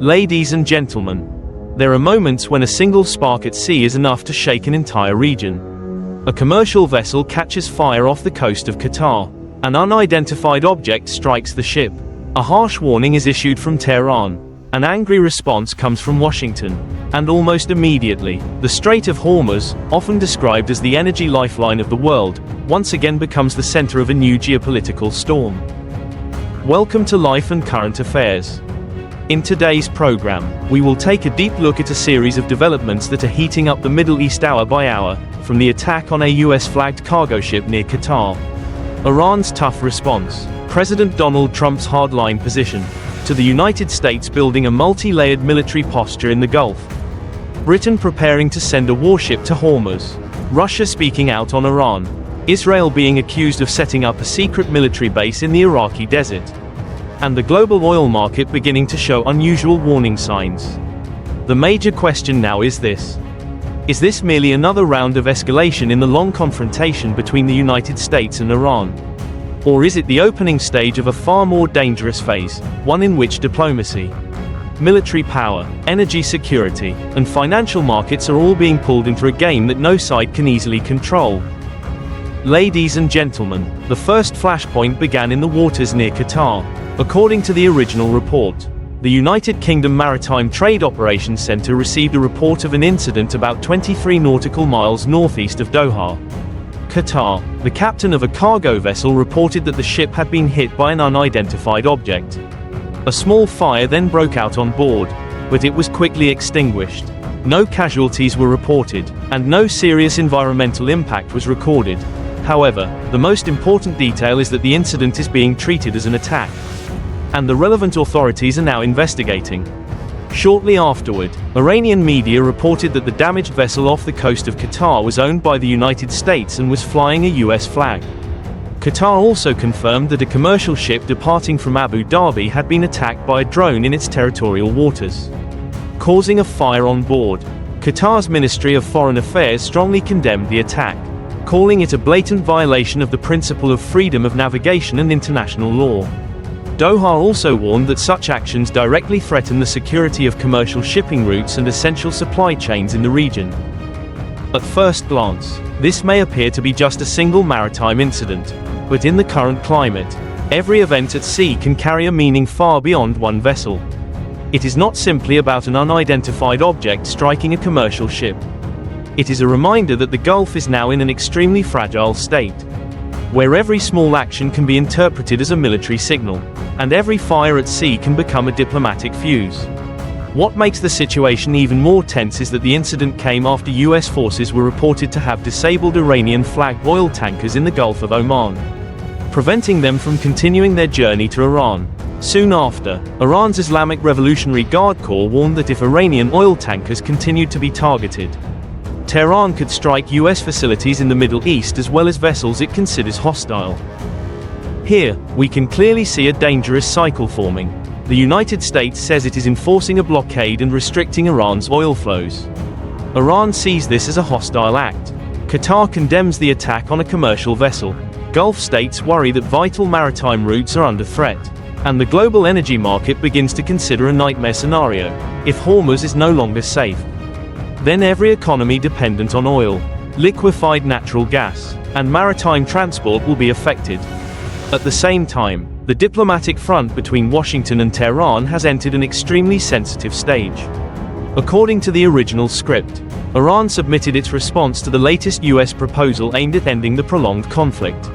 Ladies and gentlemen, there are moments when a single spark at sea is enough to shake an entire region. A commercial vessel catches fire off the coast of Qatar. An unidentified object strikes the ship. A harsh warning is issued from Tehran. An angry response comes from Washington. And almost immediately, the Strait of Hormuz, often described as the energy lifeline of the world, once again becomes the center of a new geopolitical storm. Welcome to Life and Current Affairs. In today's program, we will take a deep look at a series of developments that are heating up the Middle East hour by hour, from the attack on a US-flagged cargo ship near Qatar, Iran's tough response, President Donald Trump's hardline position, to the United States building a multi-layered military posture in the Gulf, Britain preparing to send a warship to Hormuz, Russia speaking out on Iran, Israel being accused of setting up a secret military base in the Iraqi desert, and the global oil market beginning to show unusual warning signs. The major question now is this: is this merely another round of escalation in the long confrontation between the United States and Iran? Or is it the opening stage of a far more dangerous phase, one in which diplomacy, military power, energy security, and financial markets are all being pulled into a game that no side can easily control? Ladies and gentlemen, the first flashpoint began in the waters near Qatar. According to the original report, the United Kingdom Maritime Trade Operations Centre received a report of an incident about 23 nautical miles northeast of Doha, Qatar. The captain of a cargo vessel reported that the ship had been hit by an unidentified object. A small fire then broke out on board, but it was quickly extinguished. No casualties were reported, and no serious environmental impact was recorded. However, the most important detail is that the incident is being treated as an attack, and the relevant authorities are now investigating. Shortly afterward, Iranian media reported that the damaged vessel off the coast of Qatar was owned by the United States and was flying a US flag. Qatar also confirmed that a commercial ship departing from Abu Dhabi had been attacked by a drone in its territorial waters, causing a fire on board. Qatar's Ministry of Foreign Affairs strongly condemned the attack, calling it a blatant violation of the principle of freedom of navigation and international law. Doha also warned that such actions directly threaten the security of commercial shipping routes and essential supply chains in the region. At first glance, this may appear to be just a single maritime incident, but in the current climate, every event at sea can carry a meaning far beyond one vessel. It is not simply about an unidentified object striking a commercial ship. It is a reminder that the Gulf is now in an extremely fragile state, where every small action can be interpreted as a military signal, and every fire at sea can become a diplomatic fuse. What makes the situation even more tense is that the incident came after US forces were reported to have disabled Iranian-flagged oil tankers in the Gulf of Oman, preventing them from continuing their journey to Iran. Soon after, Iran's Islamic Revolutionary Guard Corps warned that if Iranian oil tankers continued to be targeted, Tehran could strike US facilities in the Middle East as well as vessels it considers hostile. Here, we can clearly see a dangerous cycle forming. The United States says it is enforcing a blockade and restricting Iran's oil flows. Iran sees this as a hostile act. Qatar condemns the attack on a commercial vessel. Gulf states worry that vital maritime routes are under threat. And the global energy market begins to consider a nightmare scenario. If Hormuz is no longer safe, then every economy dependent on oil, liquefied natural gas, and maritime transport will be affected. At the same time, the diplomatic front between Washington and Tehran has entered an extremely sensitive stage. According to the original script, Iran submitted its response to the latest US proposal aimed at ending the prolonged conflict.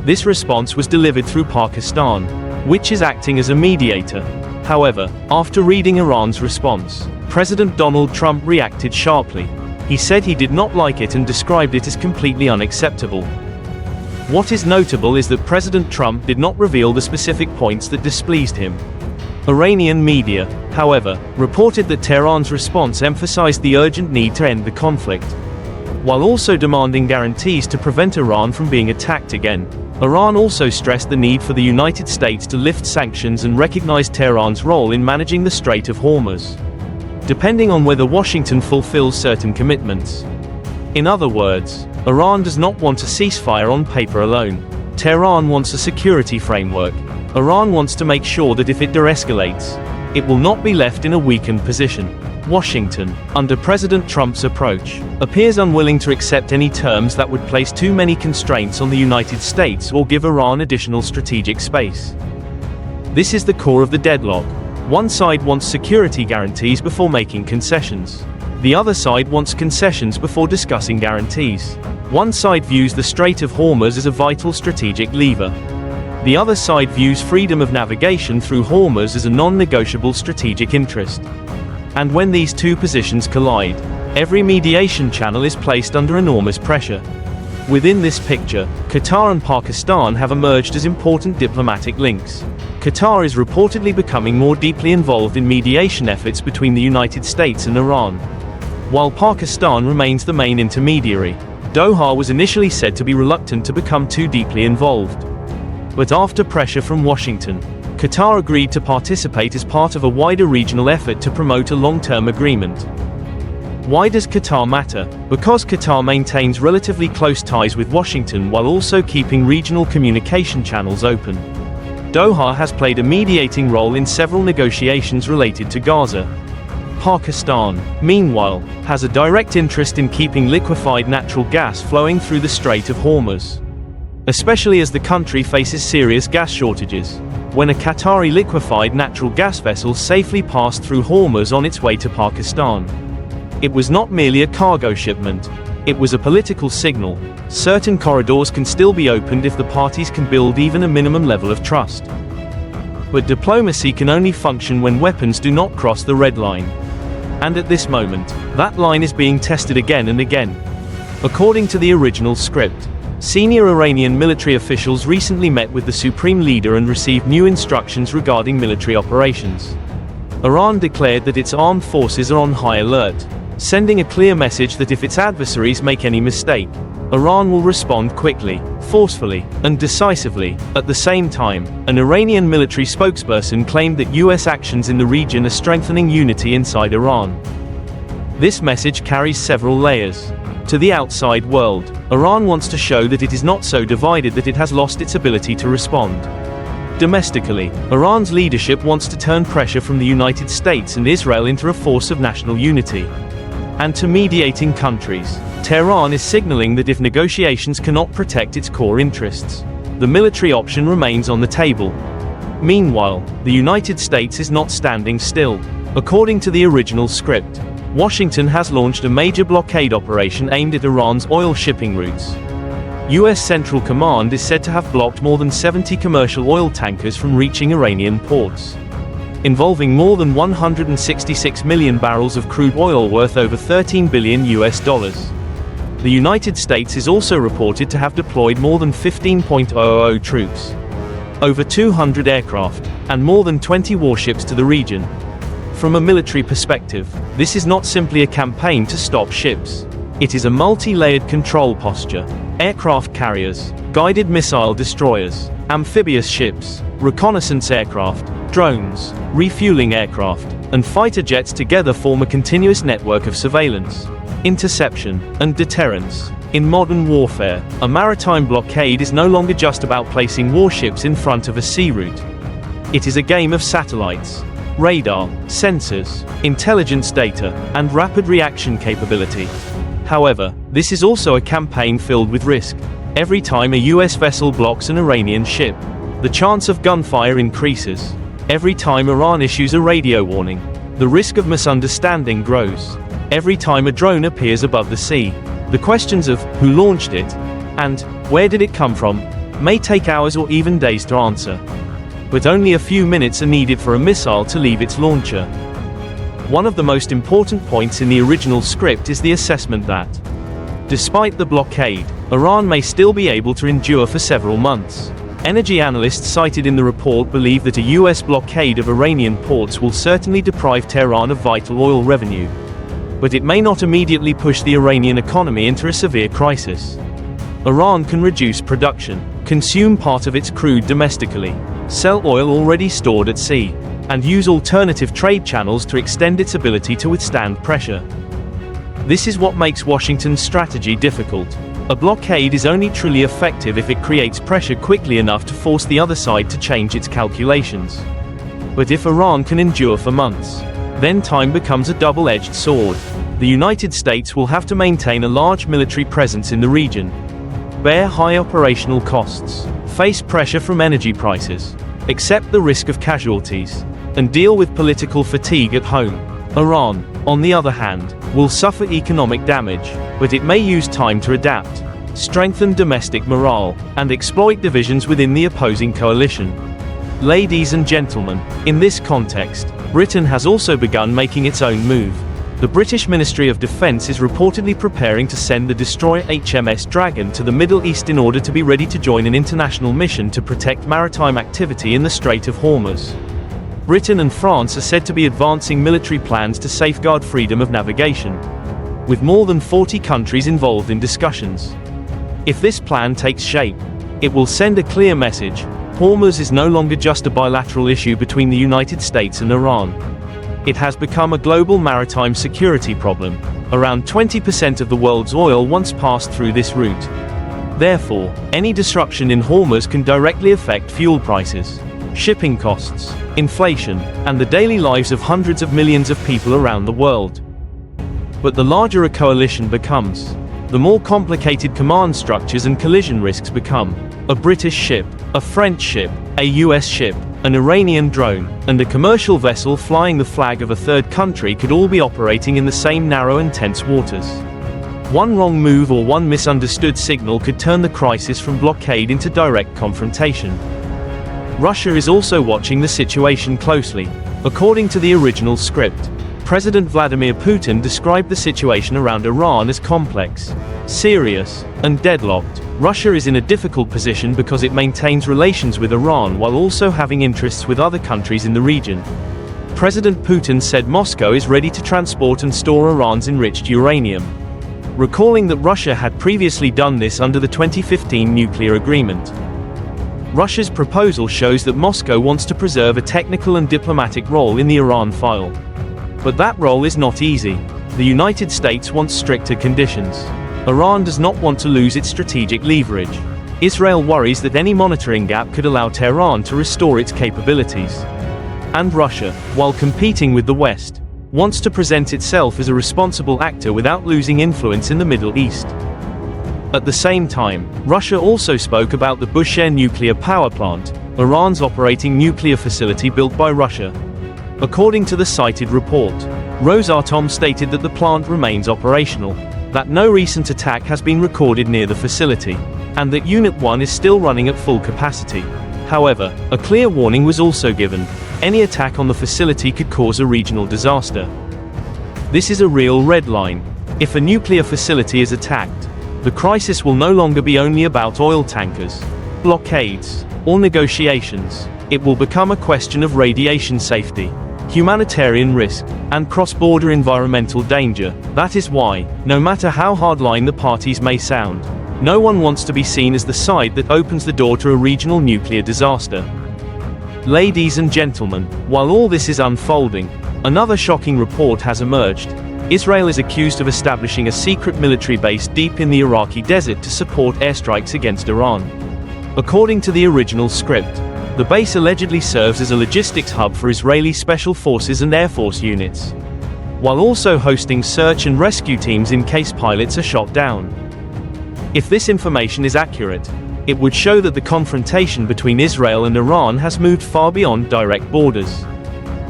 This response was delivered through Pakistan, which is acting as a mediator. However, after reading Iran's response, President Donald Trump reacted sharply. He said he did not like it and described it as completely unacceptable. What is notable is that President Trump did not reveal the specific points that displeased him. Iranian media, however, reported that Tehran's response emphasized the urgent need to end the conflict, while also demanding guarantees to prevent Iran from being attacked again. Iran also stressed the need for the United States to lift sanctions and recognize Tehran's role in managing the Strait of Hormuz, depending on whether Washington fulfills certain commitments. In other words, Iran does not want a ceasefire on paper alone. Tehran wants a security framework. Iran wants to make sure that if it de-escalates, It will not be left in a weakened position. Washington, under President Trump's approach, appears unwilling to accept any terms that would place too many constraints on the United States or give Iran additional strategic space. This is the core of the deadlock. One side wants security guarantees before making concessions. The other side wants concessions before discussing guarantees. One side views the Strait of Hormuz as a vital strategic lever. The other side views freedom of navigation through Hormuz as a non-negotiable strategic interest. And when these two positions collide, every mediation channel is placed under enormous pressure. Within this picture, Qatar and Pakistan have emerged as important diplomatic links. Qatar is reportedly becoming more deeply involved in mediation efforts between the United States and Iran, while Pakistan remains the main intermediary. Doha was initially said to be reluctant to become too deeply involved. But after pressure from Washington, Qatar agreed to participate as part of a wider regional effort to promote a long-term agreement. Why does Qatar matter? Because Qatar maintains relatively close ties with Washington while also keeping regional communication channels open. Doha has played a mediating role in several negotiations related to Gaza. Pakistan, meanwhile, has a direct interest in keeping liquefied natural gas flowing through the Strait of Hormuz, especially as the country faces serious gas shortages. When a Qatari liquefied natural gas vessel safely passed through Hormuz on its way to Pakistan, it was not merely a cargo shipment, it was a political signal. Certain corridors can still be opened if the parties can build even a minimum level of trust. But diplomacy can only function when weapons do not cross the red line. And at this moment, that line is being tested again and again. According to the original script, senior Iranian military officials recently met with the supreme leader and received new instructions regarding military operations. Iran declared that its armed forces are on high alert, sending a clear message that if its adversaries make any mistake, Iran will respond quickly, forcefully, and decisively. At the same time, an Iranian military spokesperson claimed that US actions in the region are strengthening unity inside Iran. This message carries several layers. To the outside world, Iran wants to show that it is not so divided that it has lost its ability to respond. Domestically, Iran's leadership wants to turn pressure from the United States and Israel into a force of national unity. And to mediating countries, Tehran is signaling that if negotiations cannot protect its core interests, the military option remains on the table. Meanwhile, the United States is not standing still. According to the original script, Washington has launched a major blockade operation aimed at Iran's oil shipping routes. US Central Command is said to have blocked more than 70 commercial oil tankers from reaching Iranian ports, involving more than 166 million barrels of crude oil worth over $13 billion. The United States is also reported to have deployed more than 15,000 troops, over 200 aircraft, and more than 20 warships to the region. From a military perspective, this is not simply a campaign to stop ships. It is a multi-layered control posture. Aircraft carriers, guided missile destroyers, amphibious ships, reconnaissance aircraft, drones, refueling aircraft, and fighter jets together form a continuous network of surveillance, interception, and deterrence. In modern warfare, a maritime blockade is no longer just about placing warships in front of a sea route. It is a game of satellites, radar, sensors, intelligence data, and rapid reaction capability. However, this is also a campaign filled with risk. Every time a US vessel blocks an Iranian ship, the chance of gunfire increases. Every time Iran issues a radio warning, the risk of misunderstanding grows. Every time a drone appears above the sea, the questions of who launched it and where did it come from may take hours or even days to answer. But only a few minutes are needed for a missile to leave its launcher. One of the most important points in the original script is the assessment that, despite the blockade, Iran may still be able to endure for several months. Energy analysts cited in the report believe that a US blockade of Iranian ports will certainly deprive Tehran of vital oil revenue, but it may not immediately push the Iranian economy into a severe crisis. Iran can reduce production, consume part of its crude domestically, sell oil already stored at sea, and use alternative trade channels to extend its ability to withstand pressure. This is what makes Washington's strategy difficult. A blockade is only truly effective if it creates pressure quickly enough to force the other side to change its calculations. But if Iran can endure for months, then time becomes a double-edged sword. The United States will have to maintain a large military presence in the region, bear high operational costs, face pressure from energy prices, accept the risk of casualties, and deal with political fatigue at home. Iran, on the other hand, will suffer economic damage, but it may use time to adapt, strengthen domestic morale, and exploit divisions within the opposing coalition. Ladies and gentlemen, in this context, Britain has also begun making its own move. The British Ministry of Defence is reportedly preparing to send the destroyer HMS Dragon to the Middle East in order to be ready to join an international mission to protect maritime activity in the Strait of Hormuz. Britain and France are said to be advancing military plans to safeguard freedom of navigation, with more than 40 countries involved in discussions. If this plan takes shape, it will send a clear message: Hormuz is no longer just a bilateral issue between the United States and Iran. It has become a global maritime security problem. Around 20% of the world's oil once passed through this route. Therefore, any disruption in Hormuz can directly affect fuel prices, shipping costs, inflation, and the daily lives of hundreds of millions of people around the world. But the larger a coalition becomes, the more complicated command structures and collision risks become. A British ship, a French ship, a US ship, an Iranian drone, and a commercial vessel flying the flag of a third country could all be operating in the same narrow and tense waters. One wrong move or one misunderstood signal could turn the crisis from blockade into direct confrontation. Russia is also watching the situation closely. According to the original script, President Vladimir Putin described the situation around Iran as complex, serious, and deadlocked. Russia is in a difficult position because it maintains relations with Iran while also having interests with other countries in the region. President Putin said Moscow is ready to transport and store Iran's enriched uranium, recalling that Russia had previously done this under the 2015 nuclear agreement. Russia's proposal shows that Moscow wants to preserve a technical and diplomatic role in the Iran file. But that role is not easy. The United States wants stricter conditions. Iran does not want to lose its strategic leverage. Israel worries that any monitoring gap could allow Tehran to restore its capabilities. And Russia, while competing with the West, wants to present itself as a responsible actor without losing influence in the Middle East. At the same time, Russia also spoke about the Bushehr nuclear power plant, Iran's operating nuclear facility built by Russia. According to the cited report, Rosatom stated that the plant remains operational, that no recent attack has been recorded near the facility, and that Unit 1 is still running at full capacity. However, a clear warning was also given: any attack on the facility could cause a regional disaster. This is a real red line. If a nuclear facility is attacked, the crisis will no longer be only about oil tankers, blockades, or negotiations. It will become a question of radiation safety, humanitarian risk, and cross-border environmental danger. That is why, no matter how hardline the parties may sound, no one wants to be seen as the side that opens the door to a regional nuclear disaster. Ladies and gentlemen, while all this is unfolding, another shocking report has emerged. Israel is accused of establishing a secret military base deep in the Iraqi desert to support airstrikes against Iran. According to the original script, the base allegedly serves as a logistics hub for Israeli special forces and air force units, while also hosting search and rescue teams in case pilots are shot down. If this information is accurate, it would show that the confrontation between Israel and Iran has moved far beyond direct borders.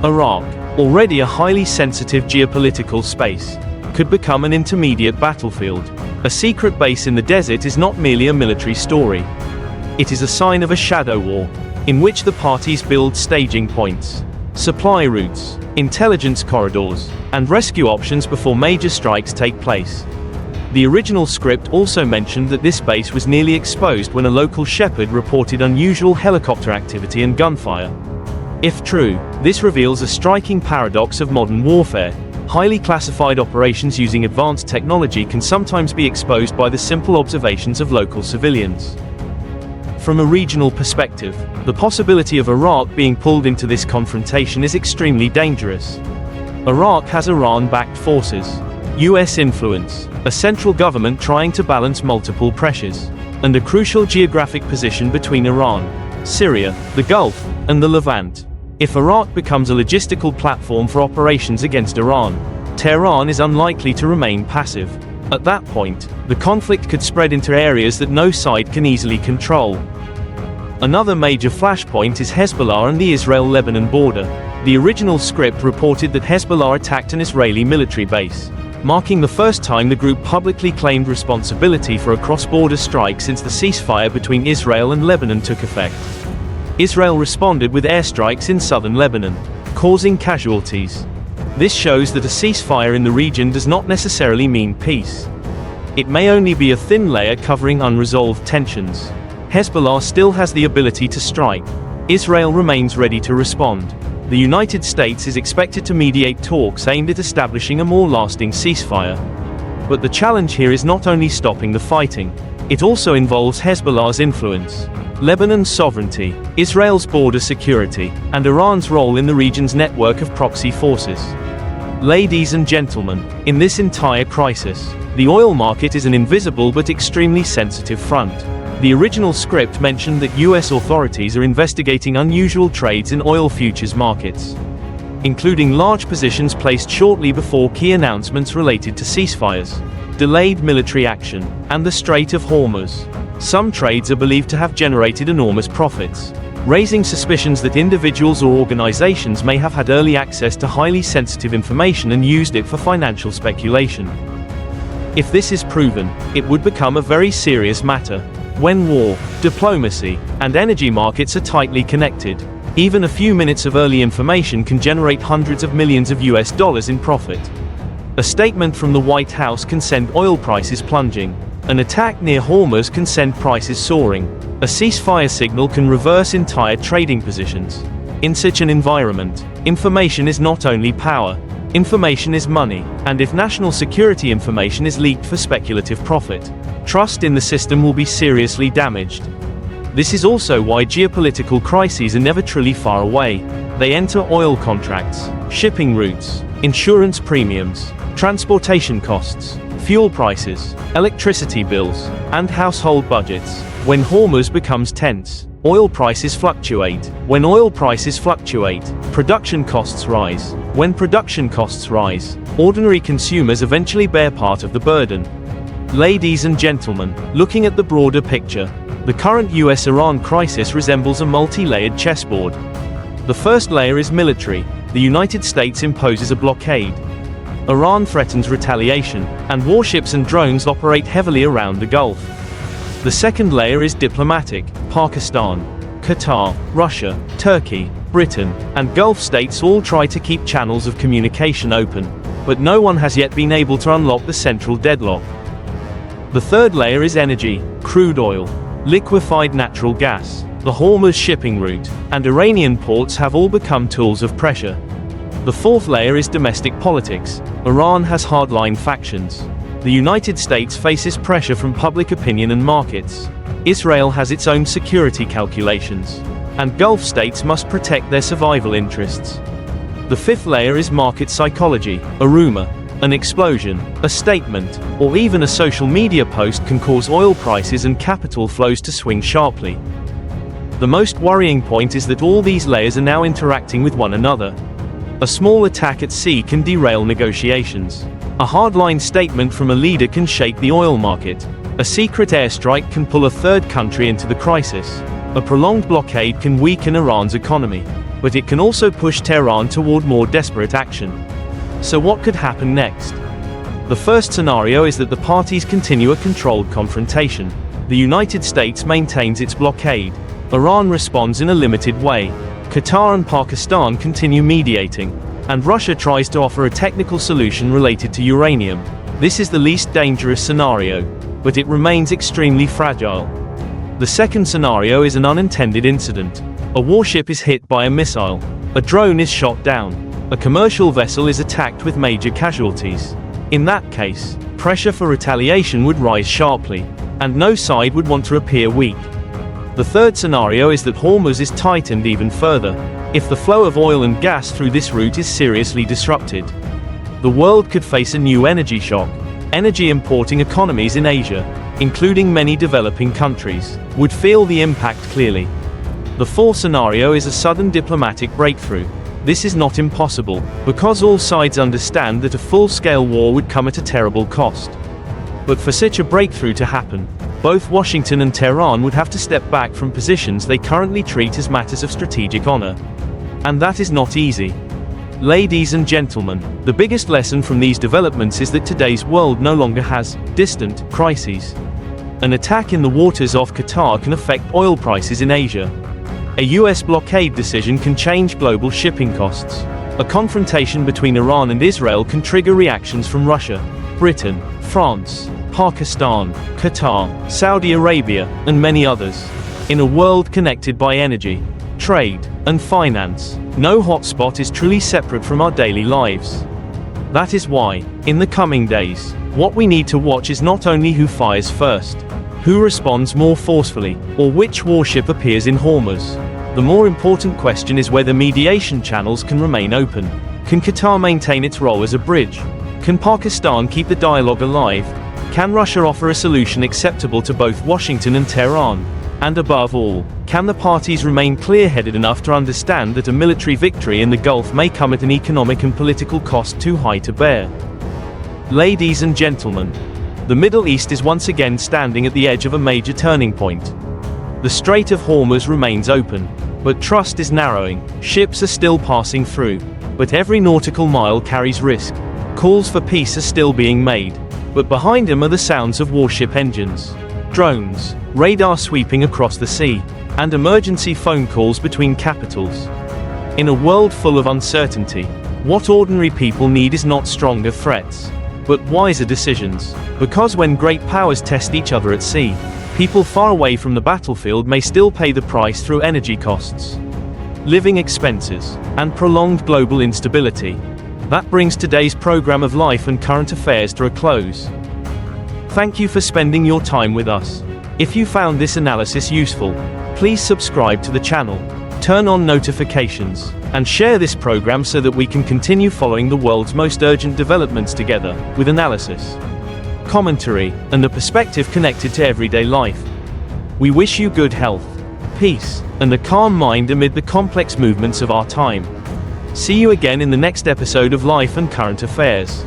Iraq, already a highly sensitive geopolitical space, could become an intermediate battlefield. A secret base in the desert is not merely a military story. It is a sign of a shadow war, in which the parties build staging points, supply routes, intelligence corridors, and rescue options before major strikes take place. The original script also mentioned that this base was nearly exposed when a local shepherd reported unusual helicopter activity and gunfire. If true, this reveals a striking paradox of modern warfare. Highly classified operations using advanced technology can sometimes be exposed by the simple observations of local civilians. From a regional perspective, the possibility of Iraq being pulled into this confrontation is extremely dangerous. Iraq has Iran-backed forces, US influence, a central government trying to balance multiple pressures, and a crucial geographic position between Iran, Syria, the Gulf, and the Levant. If Iraq becomes a logistical platform for operations against Iran, Tehran is unlikely to remain passive. At that point, the conflict could spread into areas that no side can easily control. Another major flashpoint is Hezbollah and the Israel-Lebanon border. The original script reported that Hezbollah attacked an Israeli military base, marking the first time the group publicly claimed responsibility for a cross-border strike since the ceasefire between Israel and Lebanon took effect. Israel responded with airstrikes in southern Lebanon, causing casualties. This shows that a ceasefire in the region does not necessarily mean peace. It may only be a thin layer covering unresolved tensions. Hezbollah still has the ability to strike. Israel remains ready to respond. The United States is expected to mediate talks aimed at establishing a more lasting ceasefire. But the challenge here is not only stopping the fighting, it also involves Hezbollah's influence, Lebanon's sovereignty, Israel's border security, and Iran's role in the region's network of proxy forces. Ladies and gentlemen, in this entire crisis, the oil market is an invisible but extremely sensitive front. The original script mentioned that US authorities are investigating unusual trades in oil futures markets, including large positions placed shortly before key announcements related to ceasefires, delayed military action, and the Strait of Hormuz. Some trades are believed to have generated enormous profits, raising suspicions that individuals or organizations may have had early access to highly sensitive information and used it for financial speculation. If this is proven, it would become a very serious matter. When war, diplomacy, and energy markets are tightly connected, even a few minutes of early information can generate hundreds of millions of US dollars in profit. A statement from the White House can send oil prices plunging. An attack near Hormuz can send prices soaring. A ceasefire signal can reverse entire trading positions. In such an environment, information is not only power, information is money, and if national security information is leaked for speculative profit, trust in the system will be seriously damaged. This is also why geopolitical crises are never truly far away. They enter oil contracts, shipping routes, insurance premiums, transportation costs, fuel prices, electricity bills, and household budgets. When Hormuz becomes tense, oil prices fluctuate. When oil prices fluctuate, production costs rise. When production costs rise, ordinary consumers eventually bear part of the burden. Ladies and gentlemen, looking at the broader picture, the current US-Iran crisis resembles a multi-layered chessboard. The first layer is military. The United States imposes a blockade. Iran threatens retaliation, and warships and drones operate heavily around the Gulf. The second layer is diplomatic. Pakistan, Qatar, Russia, Turkey, Britain, and Gulf states all try to keep channels of communication open, but no one has yet been able to unlock the central deadlock. The third layer is energy. Crude oil, liquefied natural gas, the Hormuz shipping route, and Iranian ports have all become tools of pressure. The fourth layer is domestic politics. Iran has hardline factions. The United States faces pressure from public opinion and markets. Israel has its own security calculations. And Gulf states must protect their survival interests. The fifth layer is market psychology. A rumor, an explosion, a statement, or even a social media post can cause oil prices and capital flows to swing sharply. The most worrying point is that all these layers are now interacting with one another. A small attack at sea can derail negotiations. A hardline statement from a leader can shake the oil market. A secret airstrike can pull a third country into the crisis. A prolonged blockade can weaken Iran's economy, but it can also push Tehran toward more desperate action. So what could happen next? The first scenario is that the parties continue a controlled confrontation. The United States maintains its blockade. Iran responds in a limited way. Qatar and Pakistan continue mediating, and Russia tries to offer a technical solution related to uranium. This is the least dangerous scenario, but it remains extremely fragile. The second scenario is an unintended incident. A warship is hit by a missile. A drone is shot down. A commercial vessel is attacked with major casualties. In that case, pressure for retaliation would rise sharply, and no side would want to appear weak. The third scenario is that Hormuz is tightened even further. If the flow of oil and gas through this route is seriously disrupted, the world could face a new energy shock. Energy importing economies in Asia, including many developing countries, would feel the impact clearly. The fourth scenario is a sudden diplomatic breakthrough. This is not impossible, because all sides understand that a full-scale war would come at a terrible cost. But for such a breakthrough to happen, both Washington and Tehran would have to step back from positions they currently treat as matters of strategic honor. And that is not easy. Ladies and gentlemen, the biggest lesson from these developments is that today's world no longer has distant crises. An attack in the waters off Qatar can affect oil prices in Asia. A US blockade decision can change global shipping costs. A confrontation between Iran and Israel can trigger reactions from Russia, Britain, France, Pakistan, Qatar, Saudi Arabia, and many others. In a world connected by energy, trade, and finance, no hotspot is truly separate from our daily lives. That is why, in the coming days, what we need to watch is not only who fires first, who responds more forcefully, or which warship appears in Hormuz. The more important question is whether mediation channels can remain open. Can Qatar maintain its role as a bridge? Can Pakistan keep the dialogue alive? Can Russia offer a solution acceptable to both Washington and Tehran? And above all, can the parties remain clear-headed enough to understand that a military victory in the Gulf may come at an economic and political cost too high to bear? Ladies and gentlemen, the Middle East is once again standing at the edge of a major turning point. The Strait of Hormuz remains open, but trust is narrowing. Ships are still passing through, but every nautical mile carries risk. Calls for peace are still being made, but behind them are the sounds of warship engines, drones, radar sweeping across the sea, and emergency phone calls between capitals. In a world full of uncertainty, what ordinary people need is not stronger threats, but wiser decisions. Because when great powers test each other at sea, people far away from the battlefield may still pay the price through energy costs, living expenses, and prolonged global instability. That brings today's program of Life and Current Affairs to a close. Thank you for spending your time with us. If you found this analysis useful, please subscribe to the channel, turn on notifications, and share this program so that we can continue following the world's most urgent developments together, with analysis, commentary, and a perspective connected to everyday life. We wish you good health, peace, and a calm mind amid the complex movements of our time. See you again in the next episode of Life and Current Affairs.